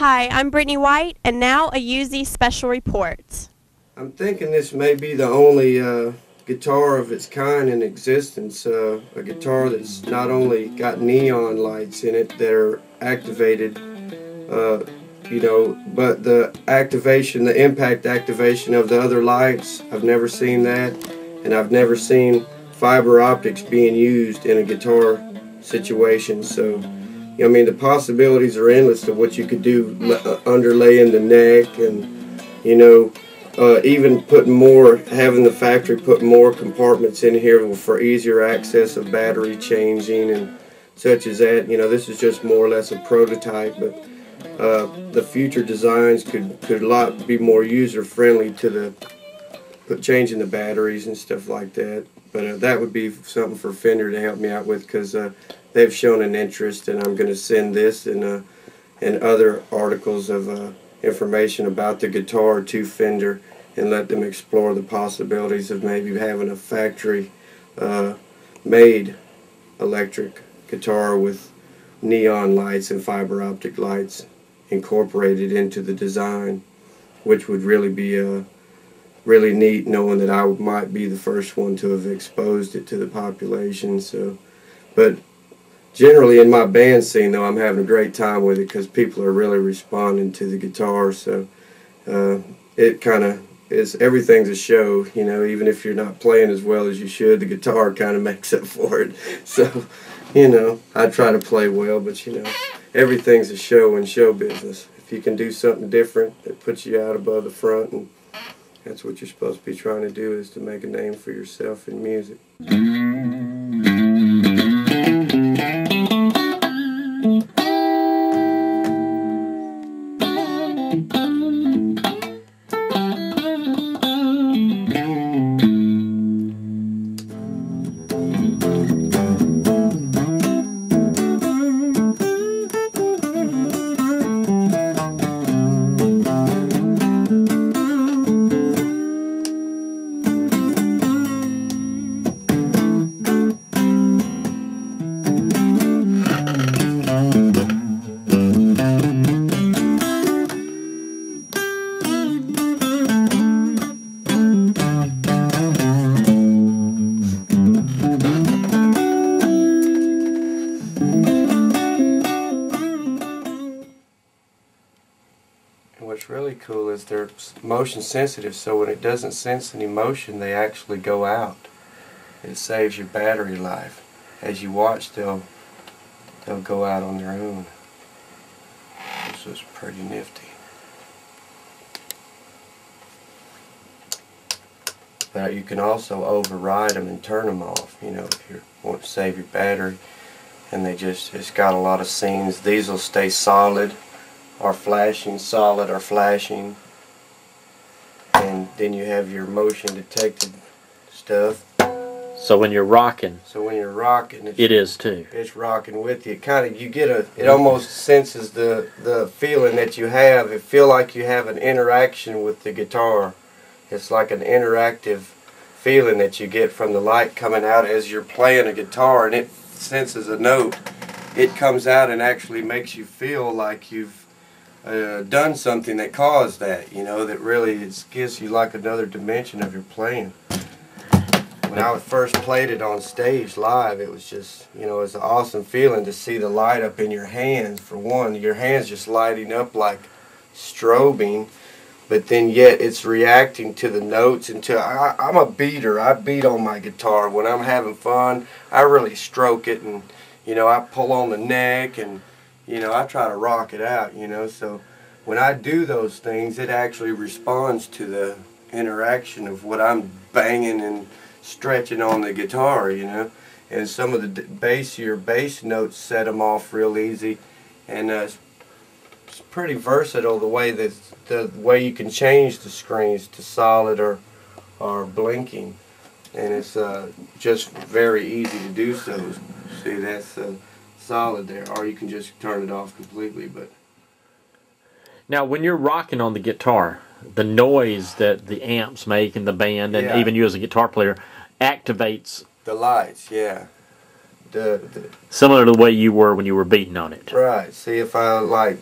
Hi, I'm Brittany White, and now a UZ Special Report. I'm thinking this may be the only guitar of its kind in existence. A guitar that's not only got neon lights in it that are activated, but the activation, the impact activation of the other lights, I've never seen that. And I've never seen fiber optics being used in a guitar situation. So, I mean, the possibilities are endless of what you could do, underlaying the neck and, even putting more, having the factory put more compartments in here for easier access of battery changing and such as that. This is just more or less a prototype, but the future designs could a lot be more user friendly to the changing the batteries and stuff like that. But that would be something for Fender to help me out with, because they've shown an interest, and I'm going to send this and other articles of information about the guitar to Fender and let them explore the possibilities of maybe having a factory made electric guitar with neon lights and fiber optic lights incorporated into the design, which would really be really neat, knowing that I might be the first one to have exposed it to the population. So, but generally in my band scene, though, I'm having a great time with it because people are really responding to the guitar. So it kind of is, everything's a show, even if you're not playing as well as you should, the guitar kind of makes up for it. So, I try to play well, but everything's a show in show business. If you can do something different, it puts you out above the front, and that's what you're supposed to be trying to do, is to make a name for yourself in music. What's really cool is they're motion sensitive, so when it doesn't sense any motion, they actually go out. It saves your battery life. As you watch, they'll go out on their own. This is pretty nifty. But you can also override them and turn them off, if you want to save your battery. And it's got a lot of scenes. These will stay solid or flashing, solid or flashing. And then you have your motion detected stuff. So when you're rocking, it is too. It's rocking with you. It almost senses the feeling that you have. It feel like you have an interaction with the guitar. It's like an interactive feeling that you get from the light coming out as you're playing a guitar, and it senses a note. It comes out and actually makes you feel like you've done something that caused that, that really gives you like another dimension of your playing. When I first played it on stage live, it was just, it was an awesome feeling to see the light up in your hands. For one, your hands just lighting up like strobing, but then yet it's reacting to the notes. I'm a beater. I beat on my guitar. When I'm having fun, I really stroke it, and I pull on the neck, and I try to rock it out, so when I do those things, it actually responds to the interaction of what I'm banging and stretching on the guitar, and some of the bassier bass notes set them off real easy, and it's pretty versatile the way you can change the screens to solid or blinking, and it's just very easy to do so. See, that's solid there, or you can just turn it off completely. But now when you're rocking on the guitar, the noise that the amps make in the band, and even you as a guitar player, activates the lights. Yeah, similar to the way you were when you were beating on it. Right. See, if I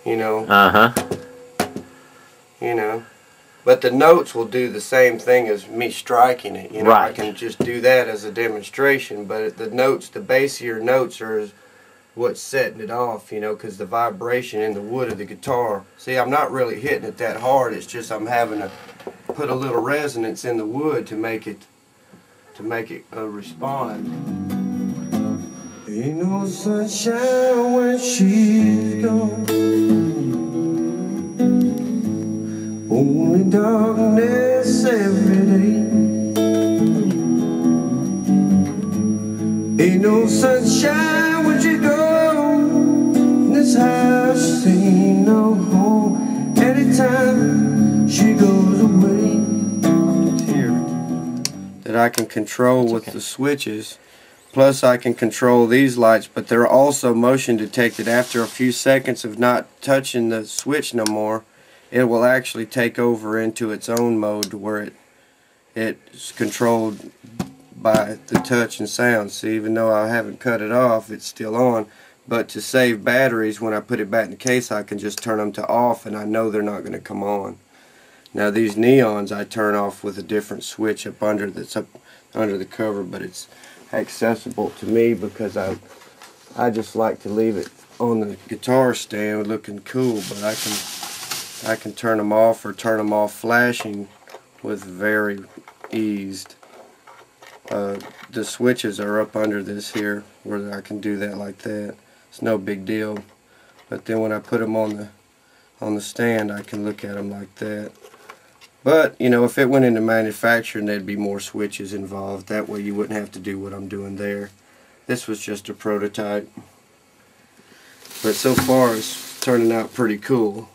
you know. Uh-huh. You know. But the notes will do the same thing as me striking it. You know, Right. I can just do that as a demonstration, but the notes, the bassier notes are what's setting it off, you know, because the vibration in the wood of the guitar. See, I'm not really hitting it that hard. It's just I'm having to put a little resonance in the wood to make it respond. Ain't no sunshine when she's gone. Only darkness every day. Ain't no sunshine when she's gone. This house ain't no home. Anytime she goes away. Here that I can control with the switches. Plus I can control these lights, but they're also motion detected. After a few seconds of not touching the switch no more, it will actually take over into its own mode where it's controlled by the touch and sound. See, even though I haven't cut it off, it's still on. But to save batteries, when I put it back in the case, I can just turn them to off, and I know they're not going to come on. Now these neons I turn off with a different switch up under that's up under the cover, but it's accessible to me because I just like to leave it on the guitar stand looking cool, but I can turn them off or turn them off flashing with very ease. The switches are up under this here where I can do that like that. It's no big deal, but then when I put them on the stand, I can look at them like that. But, you know, if it went into manufacturing, there'd be more switches involved. That way you wouldn't have to do what I'm doing there. This was just a prototype. But so far it's turning out pretty cool.